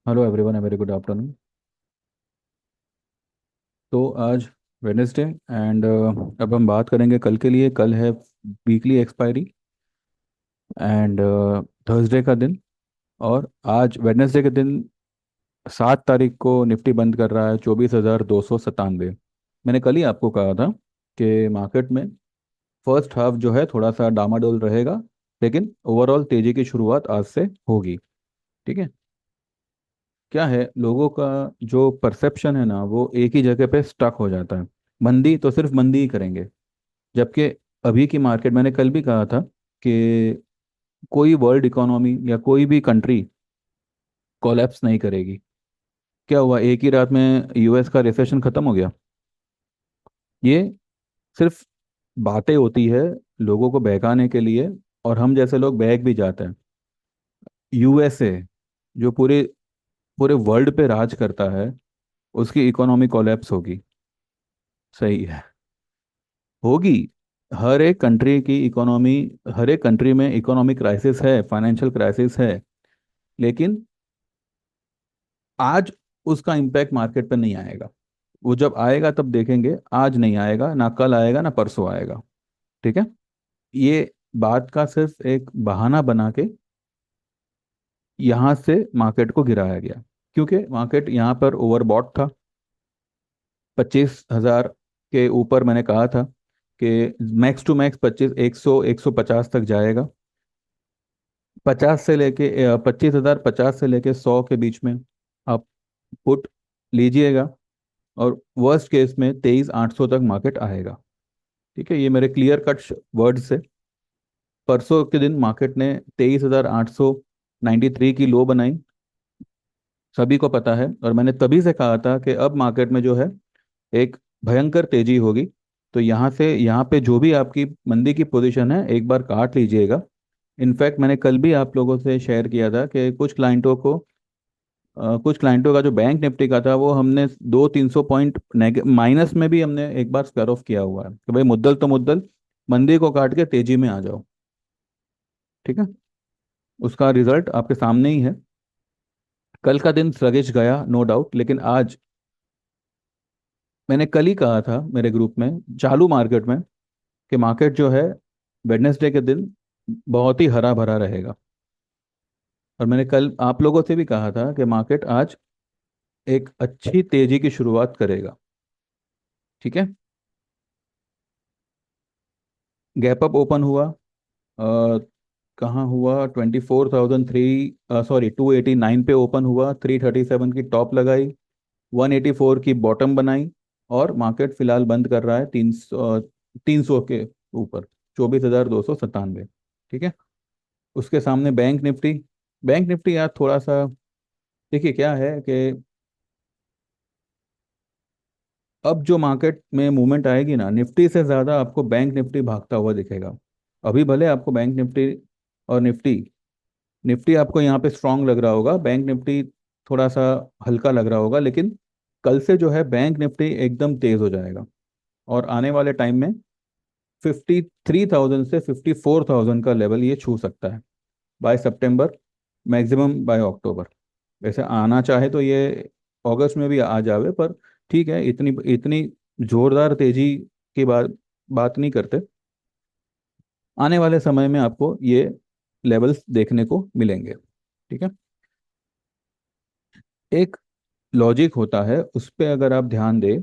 Hello everyone, very good afternoon. तो आज Wednesday and अब हम बात करेंगे कल के लिए। कल है वीकली एक्सपायरी एंड थर्सडे का दिन। और आज वेडनेसडे के दिन 7 तारीख को निफ्टी बंद कर रहा है 24,297। मैंने कल ही आपको कहा था कि मार्केट में फर्स्ट हाफ जो है थोड़ा सा डामाडोल रहेगा, लेकिन ओवरऑल तेजी की शुरुआत आज से होगी। ठीक है। क्या है, लोगों का जो परसेप्शन है ना वो एक ही जगह पे स्टक हो जाता है। मंदी तो सिर्फ मंदी ही करेंगे, जबकि अभी की मार्केट, मैंने कल भी कहा था कि कोई वर्ल्ड इकोनॉमी या कोई भी कंट्री कोलैप्स नहीं करेगी। क्या हुआ, एक ही रात में यूएस का रिसेशन खत्म हो गया? ये सिर्फ बातें होती है लोगों को बहकाने के लिए, और हम जैसे लोग बहक भी जाते हैं। यूएसए जो पूरे पूरे वर्ल्ड पे राज करता है, उसकी इकोनॉमी कोलैप्स होगी। सही है, होगी। हर एक कंट्री की इकोनॉमी, हर एक कंट्री में इकोनॉमिक क्राइसिस है, फाइनेंशियल क्राइसिस है, लेकिन आज उसका इम्पैक्ट मार्केट पर नहीं आएगा। वो जब आएगा तब देखेंगे, आज नहीं आएगा, ना कल आएगा ना परसों आएगा। ठीक है। ये बात का सिर्फ एक बहाना बना के यहाँ से मार्केट को गिराया गया, क्योंकि मार्केट यहाँ पर ओवरबॉट था। 25,000 के ऊपर मैंने कहा था कि मैक्स टू मैक्स 150 तक जाएगा। 25,050 से लेके 100 के बीच में आप पुट लीजिएगा, और वर्स्ट केस में 23,800 तक मार्केट आएगा। ठीक है, ये मेरे क्लियर कट वर्ड से। परसों के दिन मार्केट ने 23,893 की लो बनाई, सभी को पता है। और मैंने तभी से कहा था कि अब मार्केट में जो है एक भयंकर तेजी होगी। तो यहाँ से यहाँ पे जो भी आपकी मंदी की पोजीशन है एक बार काट लीजिएगा। इनफैक्ट मैंने कल भी आप लोगों से शेयर किया था कि कुछ क्लाइंटों का जो बैंक निफ्टी का था वो हमने 200-300 पॉइंट माइनस में भी हमने एक बार स्क्वायर ऑफ किया हुआ है कि भाई मुद्दल तो मुद्दल, मंदी को काट के तेजी में आ जाओ। ठीक है, उसका रिजल्ट आपके सामने ही है। कल का दिन sluggish गया, नो डाउट, लेकिन आज मैंने कल ही कहा था मेरे ग्रुप में, चालू मार्केट में, कि मार्केट जो है वेडनेसडे के दिन बहुत ही हरा भरा रहेगा। और मैंने कल आप लोगों से भी कहा था कि मार्केट आज एक अच्छी तेजी की शुरुआत करेगा। ठीक है। गैप अप ओपन हुआ, कहाँ हुआ, 24,003, सॉरी 289 पे ओपन हुआ, 337 की टॉप लगाई, 184 की बॉटम बनाई, और मार्केट फिलहाल बंद कर रहा है 300 के ऊपर, 24,297। ठीक है। उसके सामने बैंक निफ्टी यार थोड़ा सा, देखिए क्या है कि अब जो मार्केट में मूवमेंट आएगी ना, निफ्टी से ज़्यादा आपको बैंक निफ्टी भागता हुआ दिखेगा। अभी भले आपको बैंक निफ्टी और निफ्टी निफ्टी आपको यहाँ पे स्ट्रांग लग रहा होगा, बैंक निफ्टी थोड़ा सा हल्का लग रहा होगा, लेकिन कल से जो है बैंक निफ्टी एकदम तेज हो जाएगा। और आने वाले टाइम में 53,000 से 54,000 का लेवल ये छू सकता है बाय सितंबर, मैक्सिमम बाय अक्टूबर। वैसे आना चाहे तो ये अगस्त में भी आ जावे, पर ठीक है, इतनी इतनी जोरदार तेजी की बात नहीं करते। आने वाले समय में आपको ये लेवल्स देखने को मिलेंगे। ठीक है। एक लॉजिक होता है, उस पे अगर आप ध्यान दें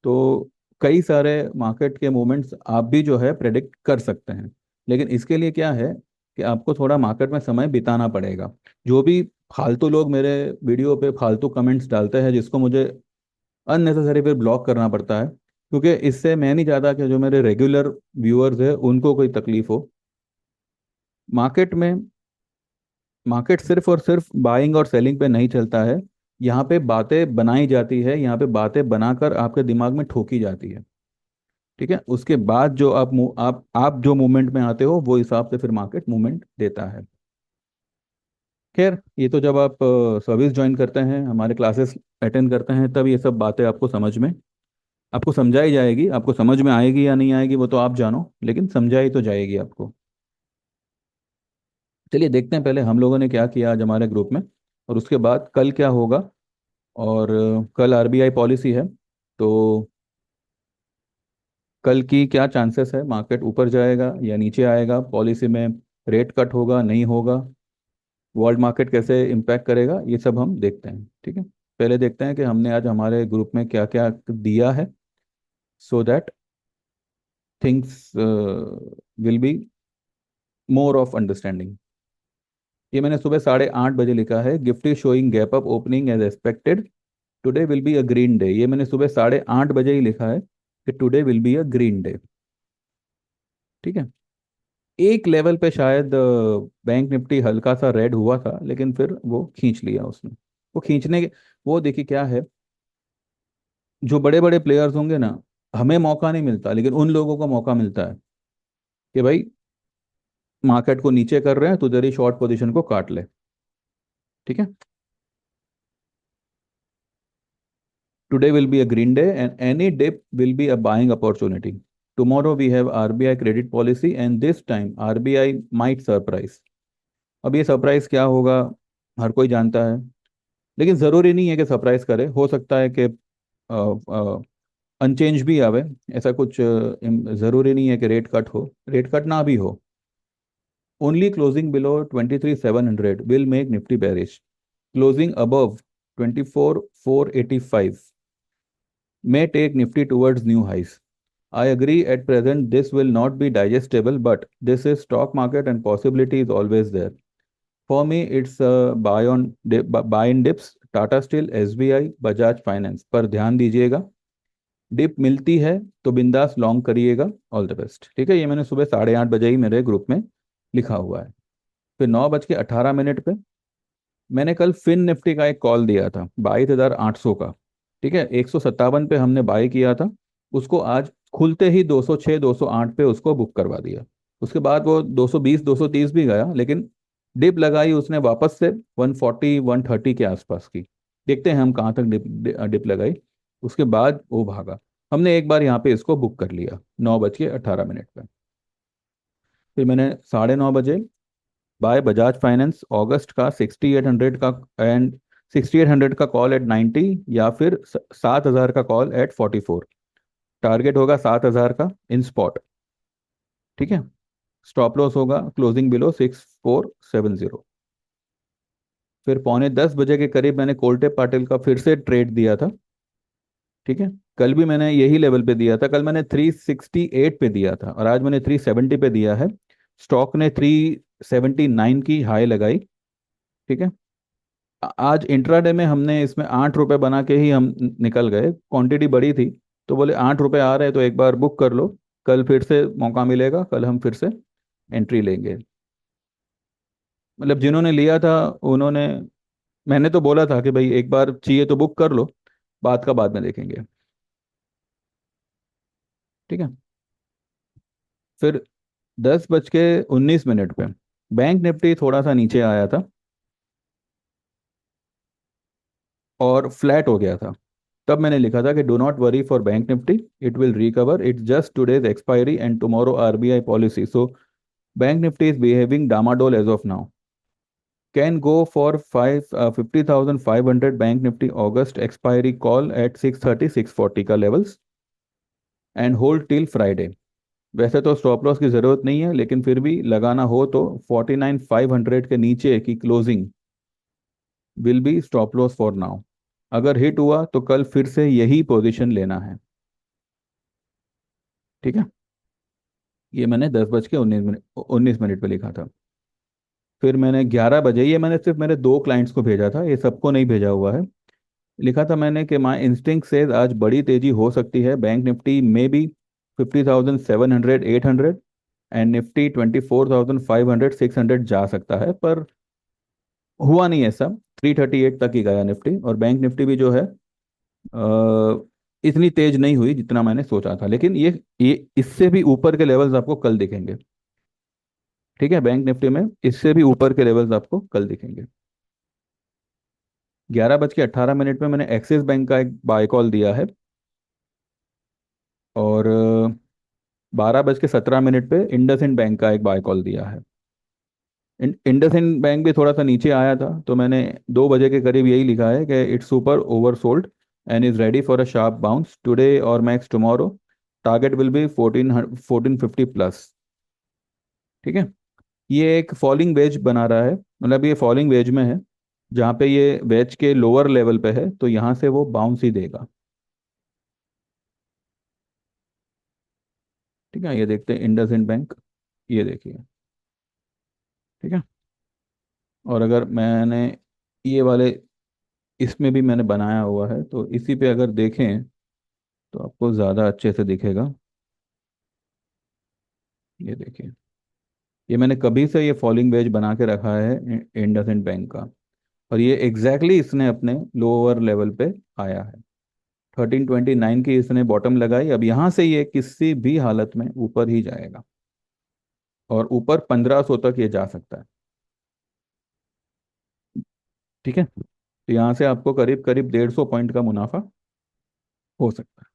तो कई सारे मार्केट के मूवमेंट्स आप भी जो है प्रेडिक्ट कर सकते हैं। लेकिन इसके लिए क्या है कि आपको थोड़ा मार्केट में समय बिताना पड़ेगा। जो भी फालतू लोग मेरे वीडियो पे फालतू कमेंट्स डालते हैं, जिसको मुझे अननेसेसरी फिर ब्लॉक करना पड़ता है, क्योंकि इससे मैं नहीं चाहता कि जो मेरे रेगुलर व्यूअर्स हैं उनको कोई तकलीफ हो। मार्केट में मार्केट सिर्फ और सिर्फ बाइंग और सेलिंग पे नहीं चलता है। यहाँ पे बातें बनाई जाती है, यहाँ पे बातें बनाकर आपके दिमाग में ठोकी जाती है। ठीक है, उसके बाद जो आप जो मूवमेंट में आते हो वो हिसाब से फिर मार्केट मूवमेंट देता है। खैर, ये तो जब आप सर्विस ज्वाइन करते हैं, हमारे क्लासेस अटेंड करते हैं, तब ये सब बातें आपको समझाई जाएगी। आपको समझ में आएगी या नहीं आएगी वो तो आप जानो, लेकिन समझाई तो जाएगी आपको। चलिए देखते हैं पहले हम लोगों ने क्या किया आज हमारे ग्रुप में। और उसके बाद कल क्या होगा। और कल आरबीआई पॉलिसी है, तो कल की क्या चांसेस है, मार्केट ऊपर जाएगा या नीचे आएगा, पॉलिसी में रेट कट होगा नहीं होगा, वर्ल्ड मार्केट कैसे इम्पैक्ट करेगा, ये सब हम देखते हैं। ठीक है, पहले देखते हैं कि हमने आज हमारे ग्रुप में क्या क्या दिया है, so that things will be more of understanding. ये मैंने सुबह 8:30 बजे लिखा है, gift is showing gap up opening as expected, today will be a green day. ये मैंने सुबह 8:30 बजे ही लिखा है कि today will be a green day. ठीक है, एक लेवल पे शायद बैंक निफ्टी हल्का सा रेड हुआ था, लेकिन फिर वो खींच लिया उसने। वो खींचने के, वो देखिए क्या है, जो बड़े बड़े प्लेयर्स होंगे ना, हमें मौका नहीं मिलता, लेकिन उन लोगों को मौका मिलता है कि भाई मार्केट को नीचे कर रहे हैं तो तेरी शॉर्ट पोजीशन को काट ले। ठीक है, today will be a green day and any dip will be a buying opportunity. Tomorrow we have RBI credit policy and this time RBI might surprise. अब ये सरप्राइज क्या होगा, हर कोई जानता है, लेकिन ज़रूरी नहीं है कि सरप्राइज करे, हो सकता है कि अनचेंज भी आवे। ऐसा कुछ ज़रूरी नहीं है कि रेट कट हो, रेट कट ना भी हो। Only closing below 23,700 will make Nifty bearish. Closing above 24,485 may take Nifty towards new highs. I agree at present this will not be digestible, but this is stock market and possibility is always there. For me, it's a buy in dips, Tata Steel, SBI, Bajaj Finance पर ध्यान दीजिएगा। Dip मिलती है तो बिंदास long करिएगा। All the best. ठीक है, ये मैंने सुबह 8:30 बजे ही मेरे ग्रुप में लिखा हुआ है। फिर 9:18 पे मैंने कल फिन निफ्टी का एक कॉल दिया था 22,800 का। ठीक है, 157 पे हमने बाई किया था, उसको आज खुलते ही 206 208 पे उसको बुक करवा दिया। उसके बाद वो 220 230 भी गया, लेकिन डिप लगाई उसने वापस से 140 130 के आसपास की। देखते हैं हम कहाँ तक डिप लगाई। उसके बाद वो भागा, हमने एक बार यहाँ पे इसको बुक कर लिया 9:18 पे। फिर मैंने 9:30 बजे बाय बजाज फाइनेंस अगस्त का 6800 का एंड 6800 का कॉल एट 90, या फिर 7,000 का कॉल एट 44। टारगेट होगा 7,000 का इन स्पॉट। ठीक है, स्टॉप लॉस होगा क्लोजिंग बिलो 6470। फिर 9:45 बजे के करीब मैंने कोल्टे पाटिल का फिर से ट्रेड दिया था। ठीक है, कल भी मैंने यही लेवल पे दिया था, कल मैंने 368 पे दिया था और आज मैंने 370 पे दिया है। स्टॉक ने 379 की हाई लगाई। ठीक है, आज इंट्राडे में हमने इसमें 8 रुपए बना के ही हम निकल गए, क्वांटिटी बड़ी थी, तो बोले 8 रुपए आ रहे हैं तो एक बार बुक कर लो, कल फिर से मौका मिलेगा, कल हम फिर से एंट्री लेंगे। मतलब जिन्होंने लिया था उन्होंने, मैंने तो बोला था कि भाई एक बार चाहिए तो बुक कर लो, बात का बाद में देखेंगे। ठीक है, फिर 10:19 पे बैंक निफ्टी थोड़ा सा नीचे आया था और फ्लैट हो गया था। तब मैंने लिखा था कि do not worry for bank Nifty, it will recover, it's just today's expiry and tomorrow RBI policy, so bank Nifty is behaving डामाडोल as of now, can go for 50,500 bank Nifty August expiry call at 630 640 का levels and hold till Friday. वैसे तो stop loss की ज़रूरत नहीं है, लेकिन फिर भी लगाना हो तो 49,500 के नीचे की closing will be stop loss for now. अगर हिट हुआ तो कल फिर से यही पोजीशन लेना है। ठीक है, ये मैंने 10:19 पे लिखा था। फिर मैंने 11 बजे, ये मैंने सिर्फ मेरे 2 क्लाइंट्स को भेजा था, ये सबको नहीं भेजा हुआ है। लिखा था मैंने कि माई इंस्टिंक्ट सेज आज बड़ी तेजी हो सकती है, बैंक निफ्टी में भी 50,700 800 एंड निफ्टी 24,500 600 जा सकता है, पर हुआ नहीं ऐसा। 338 तक ही गया निफ्टी, और बैंक निफ्टी भी जो है इतनी तेज नहीं हुई जितना मैंने सोचा था, लेकिन ये इससे भी ऊपर के लेवल्स आपको कल दिखेंगे। ठीक है, बैंक निफ्टी में इससे भी ऊपर के लेवल्स आपको कल दिखेंगे। 11:18 में मैंने एक्सिस बैंक का एक बाय कॉल दिया है, और 12:17 पे इंडसइंड बैंक का एक बाय कॉल दिया है। इंडसइंड बैंक भी थोड़ा सा नीचे आया था, तो मैंने 2 बजे के करीब यही लिखा है कि it's super oversold and is ready for a sharp bounce today और max tomorrow, target will be 1450 plus. ठीक है। ये एक फॉलिंग वेज बना रहा है, मतलब ये फॉलिंग वेज में है, जहाँ पे ये वेज के लोअर लेवल पे है, तो यहाँ से वो बाउंस ही देगा। ठीक है, ये देखते हैं इंडसइंड बैंक, ये देखिए। ठीक है। और अगर मैंने ये वाले, इसमें भी मैंने बनाया हुआ है, तो इसी पे अगर देखें तो आपको ज़्यादा अच्छे से दिखेगा। ये देखिए, ये मैंने कभी से ये फॉलिंग वेज बना के रखा है इंडसइंड बैंक का, और ये एग्जैक्टली exactly इसने अपने लोअर लेवल पे आया है। 1329 की इसने बॉटम लगाई, अब यहाँ से ये किसी भी हालत में ऊपर ही जाएगा, और ऊपर 1500 तक ये जा सकता है। ठीक है, तो यहाँ से आपको करीब करीब 150 पॉइंट का मुनाफा हो सकता है।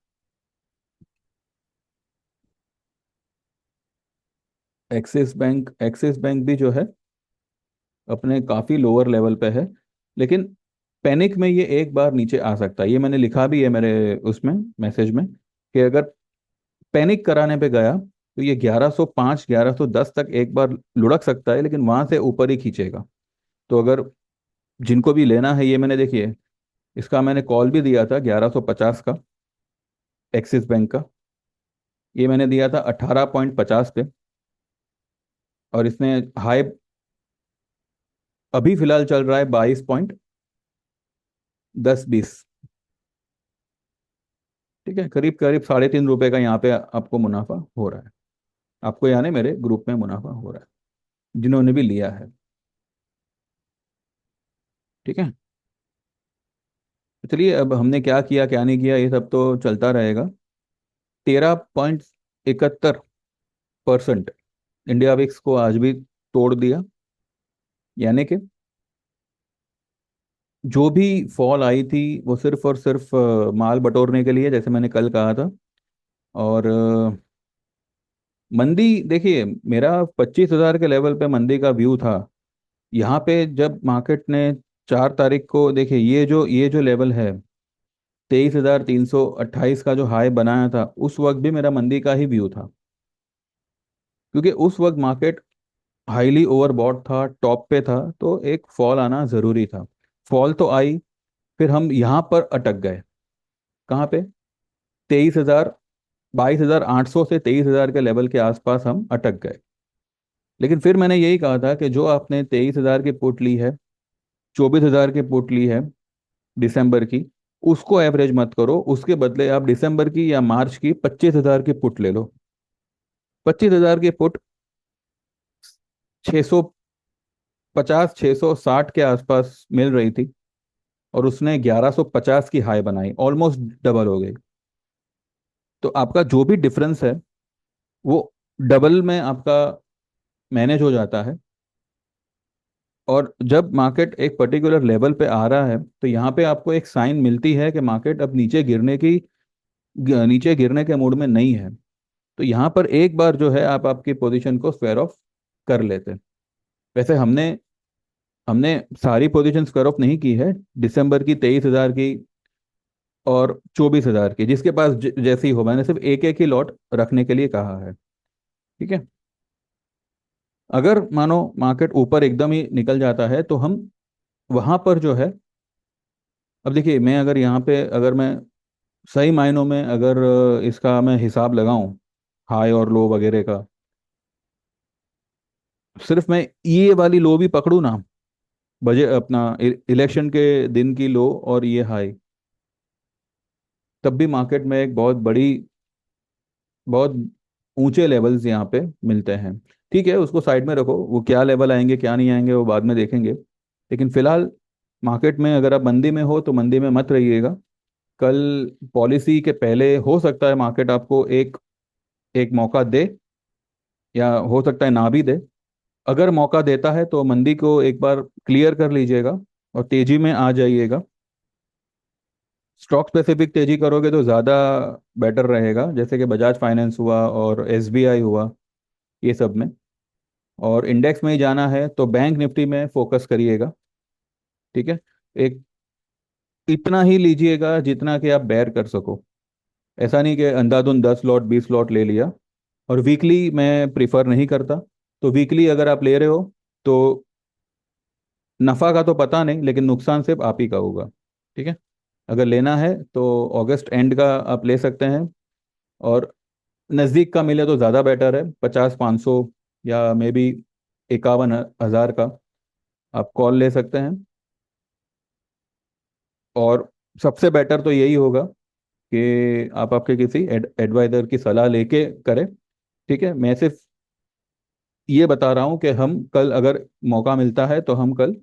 एक्सिस बैंक भी जो है अपने काफ़ी लोअर लेवल पे है, लेकिन पैनिक में ये एक बार नीचे आ सकता है, ये मैंने लिखा भी है मेरे उसमें मैसेज में, कि अगर पैनिक कराने पे गया तो ये 1105 1110 तक एक बार लुढ़क सकता है, लेकिन वहां से ऊपर ही खींचेगा। तो अगर जिनको भी लेना है, ये मैंने देखिए, इसका मैंने कॉल भी दिया था 1150 का, एक्सिस बैंक का, ये मैंने दिया था 18.50 पे, और इसने हाई अभी फिलहाल चल रहा है 22.10 20। ठीक है, करीब करीब ₹3.5 का यहाँ पे आपको मुनाफा हो रहा है, आपको यानी मेरे ग्रुप में मुनाफा हो रहा है जिन्होंने भी लिया है। ठीक है, तो चलिए, अब हमने क्या किया क्या नहीं किया ये सब तो चलता रहेगा। 13.71% इंडिया विक्स को आज भी तोड़ दिया, यानी कि जो भी फॉल आई थी वो सिर्फ और सिर्फ माल बटोरने के लिए, जैसे मैंने कल कहा था। और मंदी देखिए, मेरा 25,000 के लेवल पे मंदी का व्यू था। यहाँ पे जब मार्केट ने 4 तारीख को, देखिए ये जो लेवल है 23,328 का जो हाई बनाया था, उस वक्त भी मेरा मंदी का ही व्यू था, क्योंकि उस वक्त मार्केट हाईली ओवरबॉट था, टॉप पे था, तो एक फॉल आना जरूरी था। फॉल तो आई, फिर हम यहाँ पर अटक गए। कहाँ पे? 23,000, 22,800 से 23,000 के लेवल के आसपास हम अटक गए। लेकिन फिर मैंने यही कहा था कि जो आपने 23,000 की पुट ली है, 24,000 की पुट ली है दिसंबर की, उसको एवरेज मत करो, उसके बदले आप दिसंबर की या मार्च की 25,000 की पुट ले लो। 25,000 की पुट 650 660 के आसपास मिल रही थी, और उसने 1150 की हाई बनाई, ऑलमोस्ट डबल हो गई। तो आपका जो भी डिफरेंस है वो डबल में आपका मैनेज हो जाता है। और जब मार्केट एक पर्टिकुलर लेवल पे आ रहा है, तो यहाँ पे आपको एक साइन मिलती है कि मार्केट अब नीचे गिरने के मूड में नहीं है, तो यहाँ पर एक बार जो है आप आपकी पोजीशन को स्क्वायर ऑफ कर लेते हैं। वैसे हमने हमने सारी पोजीशन स्क्वायर ऑफ नहीं की है, दिसंबर की 23,000 की और 24,000 की, जिसके पास जैसी हो, मैंने सिर्फ एक एक ही लॉट रखने के लिए कहा है। ठीक है। अगर मानो मार्केट ऊपर एकदम ही निकल जाता है, तो हम वहां पर जो है, अब देखिए, मैं अगर यहाँ पे, अगर मैं सही मायनों में अगर इसका मैं हिसाब लगाऊं, हाई और लो वगैरह का, सिर्फ मैं ये वाली लो भी पकड़ूं ना, बजट अपना इलेक्शन के दिन की लो और ये हाई, तब भी मार्केट में एक बहुत ऊंचे लेवल्स यहाँ पे मिलते हैं। ठीक है, उसको साइड में रखो, वो क्या लेवल आएंगे क्या नहीं आएंगे वो बाद में देखेंगे, लेकिन फिलहाल मार्केट में अगर आप मंदी में हो तो मंदी में मत रहिएगा। कल पॉलिसी के पहले हो सकता है मार्केट आपको एक एक मौका दे, या हो सकता है ना भी दे। अगर मौका देता है तो मंदी को एक बार क्लियर कर लीजिएगा और तेजी में आ जाइएगा। स्टॉक स्पेसिफिक तेजी करोगे तो ज़्यादा बेटर रहेगा, जैसे कि बजाज फाइनेंस हुआ और एसबीआई हुआ, ये सब में। और इंडेक्स में ही जाना है तो बैंक निफ्टी में फोकस करिएगा। ठीक है। एक इतना ही लीजिएगा जितना कि आप बेयर कर सको। ऐसा नहीं कि अंधाधुंध 10 लॉट 20 लॉट ले लिया। और वीकली मैं प्रिफर नहीं करता। तो वीकली अगर आप ले रहे हो तो नफ़ा का तो पता नहीं, लेकिन नुकसान सिर्फ आप ही का होगा। ठीक है। अगर लेना है तो अगस्त एंड का आप ले सकते हैं। और नज़दीक का मिले तो ज़्यादा बेटर है, 50 500 या मे बी 51 हज़ार का आप कॉल ले सकते हैं। और सबसे बेटर तो यही होगा कि आप आपके किसी एडवाइजर की सलाह लेके करें। ठीक है। मैं सिर्फ ये बता रहा हूँ कि हम कल अगर मौका मिलता है तो हम कल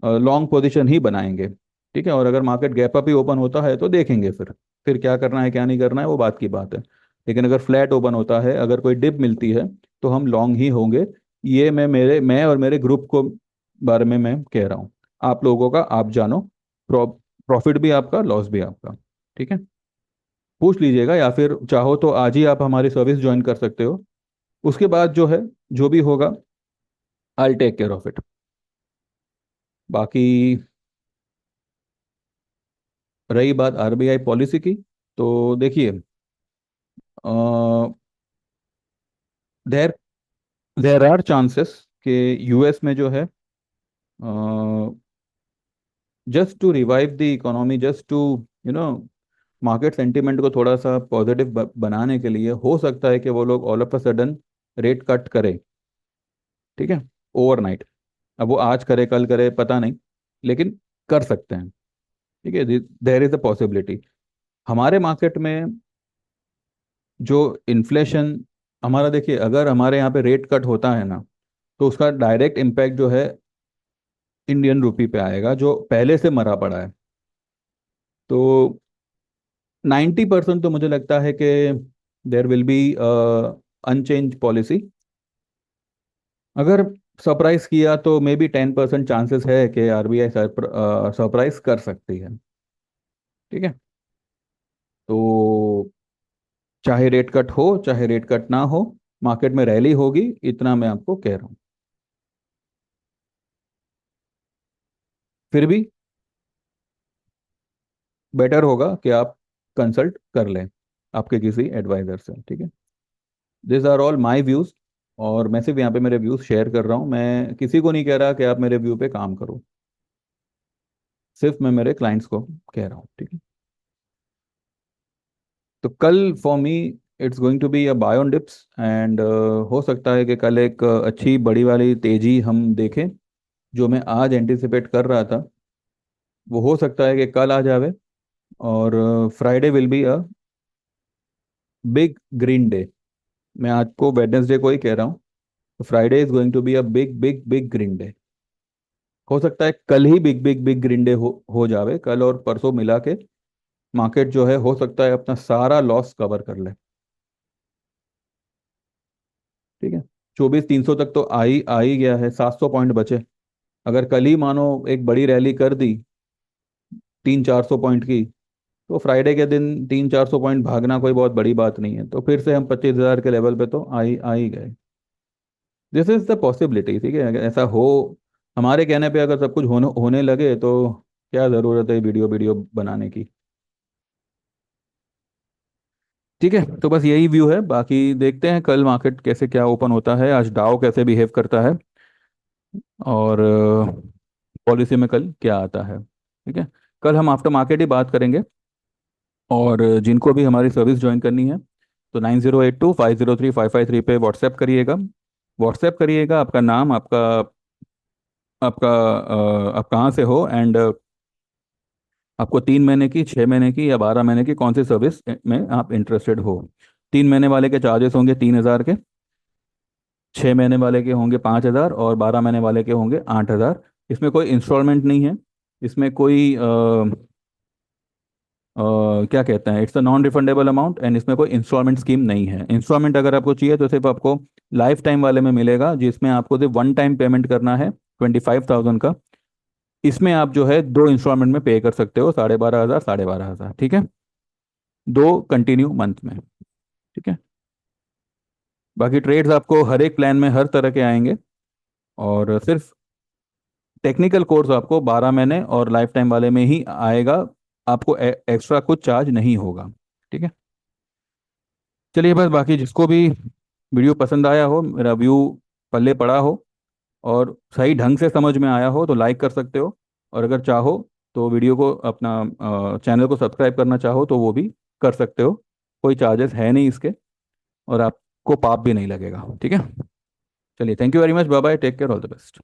लॉन्ग पोजीशन ही बनाएंगे। ठीक है। और अगर मार्केट गैप अप ही ओपन होता है तो देखेंगे फिर क्या करना है क्या नहीं करना है वो बात की बात है। लेकिन अगर फ्लैट ओपन होता है, अगर कोई डिप मिलती है, तो हम लॉन्ग ही होंगे। ये मैं और मेरे ग्रुप को बारे में मैं कह रहा हूँ। आप लोगों का आप जानो। प्रॉफिट भी आपका, लॉस भी आपका। ठीक है। पूछ लीजिएगा, या फिर चाहो तो आज ही आप हमारी सर्विस ज्वाइन कर सकते हो। उसके बाद जो है, जो भी होगा, I take care of it. बाकी रही बात आरबीआई पॉलिसी की, तो देखिए, देर देर आर चांसेस कि यूएस में जो है, just to revive the economy, just to you know market sentiment को थोड़ा सा पॉजिटिव बनाने के लिए हो सकता है कि वो लोग all of a sudden rate cut करें। ठीक है। ओवरनाइट। अब वो आज करे कल करे पता नहीं, लेकिन कर सकते हैं। ठीक है। There is a possibility. हमारे मार्केट में जो इन्फ्लेशन, हमारा देखिए, अगर हमारे यहाँ पे रेट कट होता है ना, तो उसका डायरेक्ट इम्पैक्ट जो है इंडियन रुपी पे आएगा, जो पहले से मरा पड़ा है। तो 90% तो मुझे लगता है कि there will be unchange policy. अगर सरप्राइज किया तो मे बी 10% चांसेस है कि आरबीआई सरप्राइज कर सकती है। ठीक है। तो चाहे रेट कट हो चाहे रेट कट ना हो, मार्केट में रैली होगी, इतना मैं आपको कह रहा हूँ। फिर भी बेटर होगा कि आप कंसल्ट कर लें आपके किसी एडवाइजर से। ठीक है। This are all my views. और मैं सिर्फ यहाँ पे मेरे व्यूज़ शेयर कर रहा हूँ, मैं किसी को नहीं कह रहा कि आप मेरे व्यू पे काम करो। सिर्फ मैं मेरे क्लाइंट्स को कह रहा हूँ। ठीक है। तो कल for me it's going to be a buy on dips, and हो सकता है कि कल एक अच्छी बड़ी वाली तेजी हम देखें। जो मैं आज एंटिसिपेट कर रहा था, वो हो सकता है कि कल आ जावे। और Friday will be a big green day. मैं आज को वेडनेसडे को ही कह रहा हूँ। Friday is going to be a big big big green day. हो सकता है कल ही big big big green day हो जावे, कल और परसों मिला के मार्केट जो है हो सकता है अपना सारा लॉस कवर कर ले। ठीक है। 24 300 तक तो आ ही गया है, 700 पॉइंट बचे। अगर कल ही मानो एक बड़ी रैली कर दी 300 400 पॉइंट की, तो फ्राइडे के दिन 300 400 पॉइंट भागना कोई बहुत बड़ी बात नहीं है। तो फिर से हम 25 हज़ार के लेवल पे तो आ ही गए। This is the possibility. ठीक है। अगर ऐसा हो, हमारे कहने पे अगर सब कुछ होने लगे, तो क्या ज़रूरत है वीडियो वीडियो बनाने की। ठीक है। तो बस यही व्यू है, बाकी देखते हैं कल मार्केट कैसे क्या ओपन होता है, आज डाउ कैसे बिहेव करता है, और पॉलिसी में कल क्या आता है। ठीक है। कल हम आफ्टर मार्केट ही बात करेंगे। और जिनको भी हमारी सर्विस ज्वाइन करनी है, तो 9082503553 पे व्हाट्सएप करिएगा। व्हाट्सएप करिएगा, आपका नाम, आपका आपका आप कहाँ से हो, एंड आपको 3 महीने की, 6 महीने की, या 12 महीने की कौन सी सर्विस में आप इंटरेस्टेड हो। 3 महीने वाले के चार्जेस होंगे 3 हज़ार के, 6 महीने वाले के होंगे 5 हज़ार, और 12 महीने वाले के होंगे 8 हज़ार। इसमें कोई इंस्टॉलमेंट नहीं है। इसमें कोई क्या कहते हैं, it's a non refundable amount, and इसमें कोई इंस्टॉलमेंट स्कीम नहीं है। इंस्टॉलमेंट अगर आपको चाहिए तो सिर्फ आपको लाइफ टाइम वाले में मिलेगा, जिसमें आपको सिर्फ वन टाइम पेमेंट करना है 25,000 का। इसमें आप जो है 2 इंस्टॉलमेंट में पे कर सकते हो, 12,500 12,500। ठीक है। 2 कंटिन्यू मंथ में। ठीक है। बाकी ट्रेड्स आपको हर एक प्लान में हर तरह के आएंगे। और सिर्फ टेक्निकल कोर्स आपको 12 महीने और लाइफ टाइम वाले में ही आएगा। आपको एक्स्ट्रा कुछ चार्ज नहीं होगा। ठीक है। चलिए, बस बाकी जिसको भी वीडियो पसंद आया हो, मेरा व्यू पल्ले पड़ा हो और सही ढंग से समझ में आया हो तो लाइक कर सकते हो। और अगर चाहो तो वीडियो को अपना चैनल को सब्सक्राइब करना चाहो तो वो भी कर सकते हो। कोई चार्जेस है नहीं इसके, और आपको पाप भी नहीं लगेगा। ठीक है। चलिए, thank you very much, bye bye, take care, all the best.